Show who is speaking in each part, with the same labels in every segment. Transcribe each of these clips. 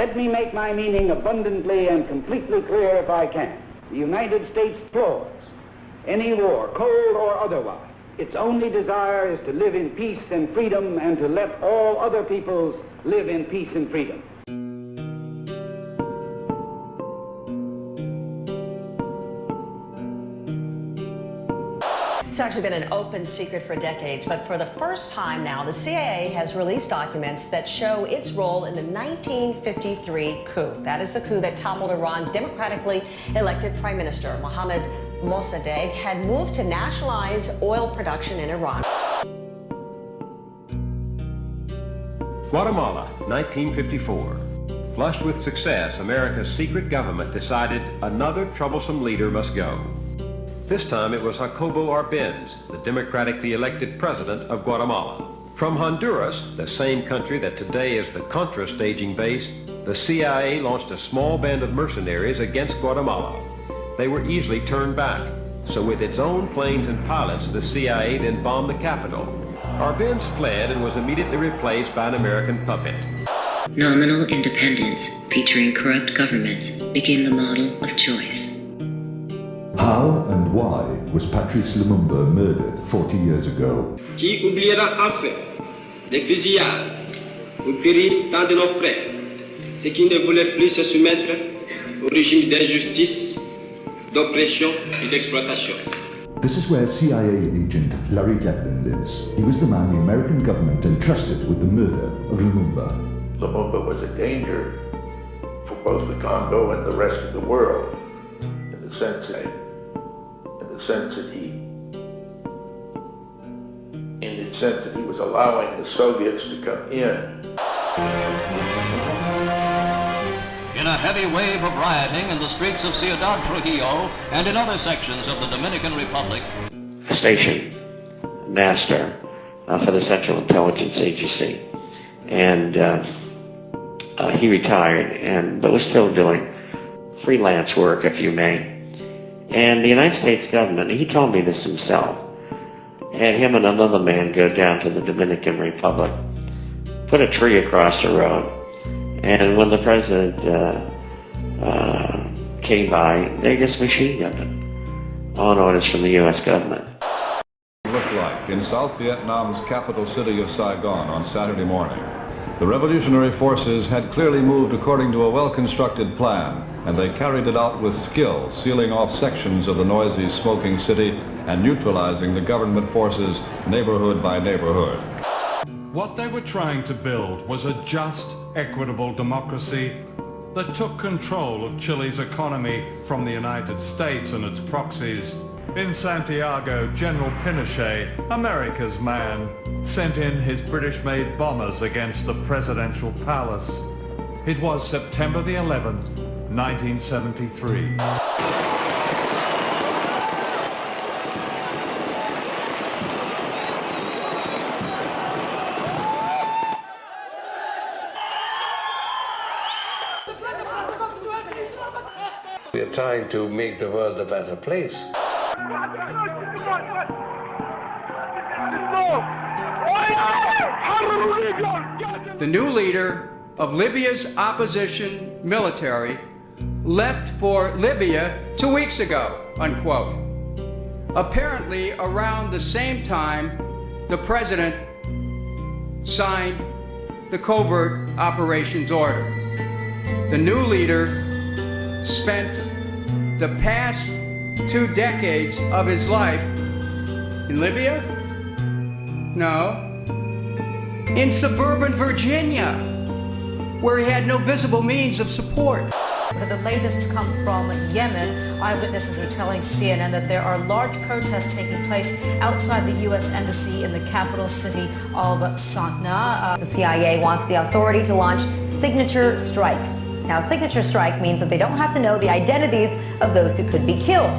Speaker 1: Let me make my meaning abundantly and completely clear if I can. The United States floors any war, cold or otherwise. Its only desire is to live in peace and freedom and to let all other peoples live in peace and freedom.
Speaker 2: It's actually been an open secret for decades, but for the first time now, the CIA has released documents that show its role in the 1953 coup. That is the coup that toppled Iran's democratically elected Prime Minister. Mohammad Mossadegh had moved to nationalize oil production in Iran.
Speaker 3: Guatemala, 1954. Flushed with success, America's secret government decided another troublesome leader must go. This time it was Jacobo Arbenz, the democratically elected president of Guatemala. From Honduras, the same country that today is the Contra staging base, the CIA launched a small band of mercenaries against Guatemala. They were easily turned back, so with its own planes and pilots, the CIA then bombed the capital. Arbenz fled and was immediately replaced by an American puppet.
Speaker 4: Nominal independence, featuring corrupt governments, became the model of choice.
Speaker 5: How and why was Patrice Lumumba murdered 40 years ago?
Speaker 6: Qui oubliera enfin les fusillades où périrent tant de nos frères, ceux qui ne voulaient plus se soumettre au régime d'injustice, d'oppression et d'exploitation.
Speaker 5: This is where CIA agent Larry Devlin lives. He was the man the American government entrusted with the murder of Lumumba.
Speaker 7: Lumumba was a danger for both the Congo and the rest of the world, in the sense that he was allowing the Soviets to come in.
Speaker 8: In a heavy wave of rioting in the streets of Ciudad Trujillo and in other sections of the Dominican Republic,
Speaker 9: station master for the Central Intelligence Agency, and he retired, but was still doing freelance work, if you may. And the United States government, he told me this himself, had him and another man go down to the Dominican Republic, put a tree across the road, and when the president came by, they just machine gunned him on orders from the U.S. government.
Speaker 10: Looked like in South Vietnam's capital city of Saigon on Saturday morning. The revolutionary forces had clearly moved according to a well-constructed plan, and they carried it out with skill, sealing off sections of the noisy, smoking city and neutralizing the government forces neighborhood by neighborhood.
Speaker 11: What they were trying to build was a just, equitable democracy that took control of Chile's economy from the United States and its proxies. In Santiago, General Pinochet, America's man, sent in his British-made bombers against the presidential palace. It was September the 11th, 1973.
Speaker 7: We are trying to make the world a better place.
Speaker 12: The new leader of Libya's opposition military left for Libya 2 weeks ago, unquote. Apparently, around the same time, the president signed the covert operations order. The new leader spent the past 2 decades of his life in Libya? No. In suburban Virginia, where he had no visible means of support.
Speaker 13: The latest come from Yemen. Eyewitnesses are telling CNN that there are large protests taking place outside the U.S. Embassy in the capital city of Sana'a.
Speaker 2: The CIA wants the authority to launch signature strikes. Now, signature strike means that they don't have to know the identities of those who could be killed.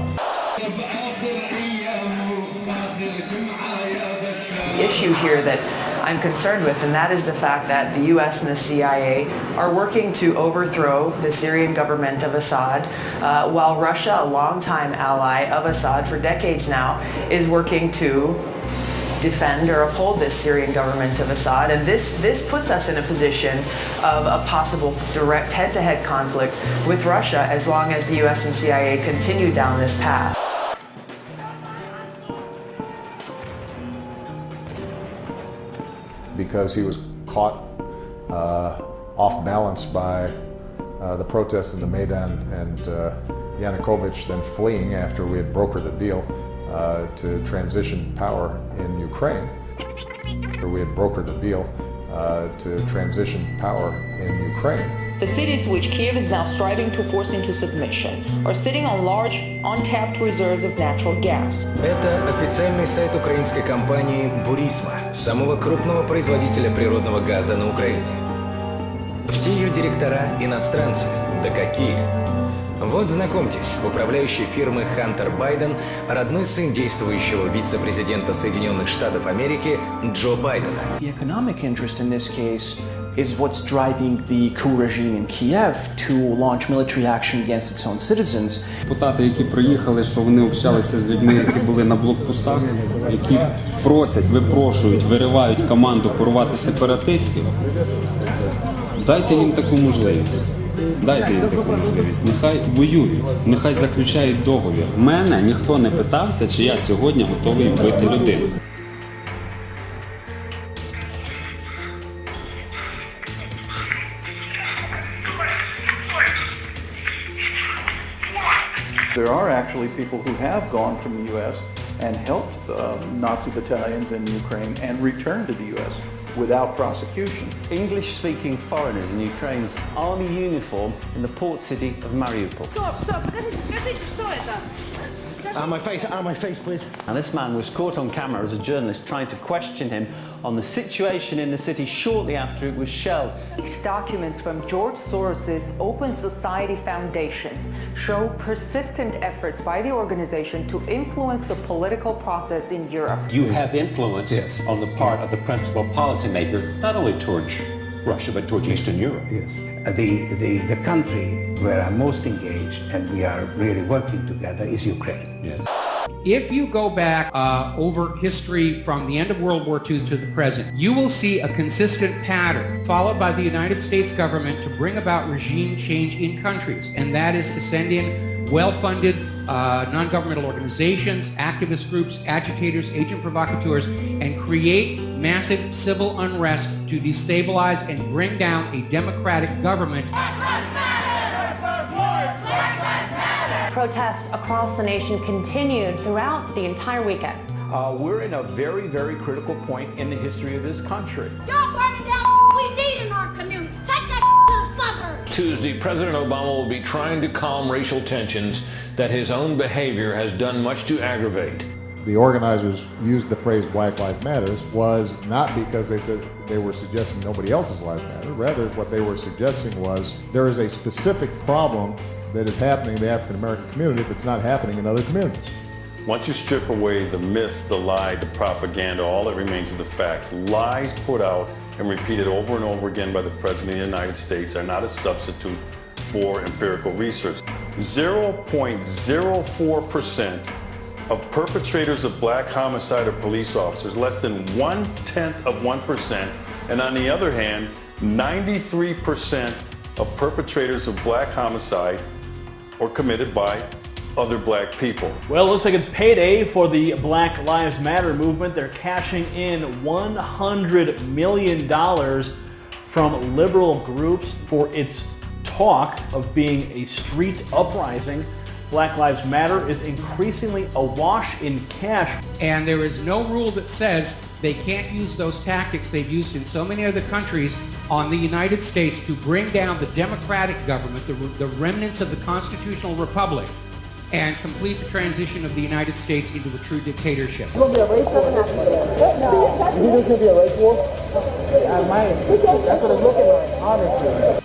Speaker 14: The issue here that I'm concerned with, and that is the fact that the U.S. and the CIA are working to overthrow the Syrian government of Assad, while Russia, a longtime ally of Assad for decades now, is working to defend or uphold this Syrian government of Assad. And this puts us in a position of a possible direct head-to-head conflict with Russia as long as the US and CIA continue down this path.
Speaker 15: Because he was caught off balance by the protests in the Maidan and Yanukovych then fleeing after we had brokered a deal to transition power in Ukraine. We had brokered a deal to transition power in Ukraine.
Speaker 16: The cities which Kiev is now striving to force into submission are sitting on large, untapped reserves of natural gas.
Speaker 17: Это официальный сайт украинской компании «Бурисма», самого крупного производителя природного газа на Украине. Все ее директора – иностранцы. Да какие! Вот, знакомьтесь, управляющий фирмы Хантер Байден, родной сын действующего вице-президента Соединенных Штатов Америки Джо Байдена.
Speaker 18: The economic interest in this case is what's driving the coup regime in Kiev to launch military action against its own citizens.
Speaker 19: Депутати, які приїхали, що вони общалися з людьми, які були на блокпостах, які просять, випрошують, виривають команду порвати сепаратистів, дайте їм таку можливість. Дайте їм таку можливість. Нехай воюють, нехай заключають договір. Мене ніхто не питався, чи я сьогодні готовий вбити людину.
Speaker 20: There are actually people who have gone from the U.S. and helped Nazi battalions in Ukraine and returned to the U.S. without prosecution.
Speaker 21: English-speaking foreigners in Ukraine's army uniform in the port city of Mariupol.
Speaker 22: Stop, скажите, что это?
Speaker 21: Out my face, please. And this man was caught on camera as a journalist trying to question him on the situation in the city shortly after it was shelled.
Speaker 16: Documents from George Soros's Open Society Foundations show persistent efforts by the organization to influence the political process in Europe.
Speaker 23: You have influence on the part of the principal policymaker, not only towards Russia, but towards Eastern Europe.
Speaker 24: Yes. The country where I'm most engaged and we are really working together is Ukraine.
Speaker 23: Yes.
Speaker 25: If you go back over history from the end of World War II to the present, you will see a consistent pattern followed by the United States government to bring about regime change in countries, and that is to send in well-funded non-governmental organizations, activist groups, agitators, agent provocateurs, and create massive civil unrest to destabilize and bring down a democratic government.
Speaker 2: Protests across the nation continued throughout the entire weekend.
Speaker 26: We're in a very, very critical point in the history of this country.
Speaker 22: Don't burn it down we need in our community. Take that to the suburbs.
Speaker 27: Tuesday, President Obama will be trying to calm racial tensions that his own behavior has done much to aggravate.
Speaker 15: The organizers used the phrase Black Lives Matter was not because they said they were suggesting nobody else's lives matter. Rather, what they were suggesting was there is a specific problem that is happening in the African American community that's not happening in other communities.
Speaker 28: Once you strip away the myths, the lie, the propaganda, all that remains are the facts. Lies put out and repeated over and over again by the President of the United States are not a substitute for empirical research. 0.04% of perpetrators of black homicide are police officers, less than 0.1%, and on the other hand, 93% of perpetrators of black homicide are committed by other black people.
Speaker 29: Well, it looks like it's payday for the Black Lives Matter movement. They're cashing in $100 million from liberal groups for its talk of being a street uprising. Black Lives Matter is increasingly awash in cash.
Speaker 25: And there is no rule that says they can't use those tactics they've used in so many other countries on the United States to bring down the democratic government, the remnants of the constitutional republic, and complete the transition of the United States into a true dictatorship.
Speaker 22: You gonna be a race war? You just gonna be a race war? I might. That's what it's looking like, honestly.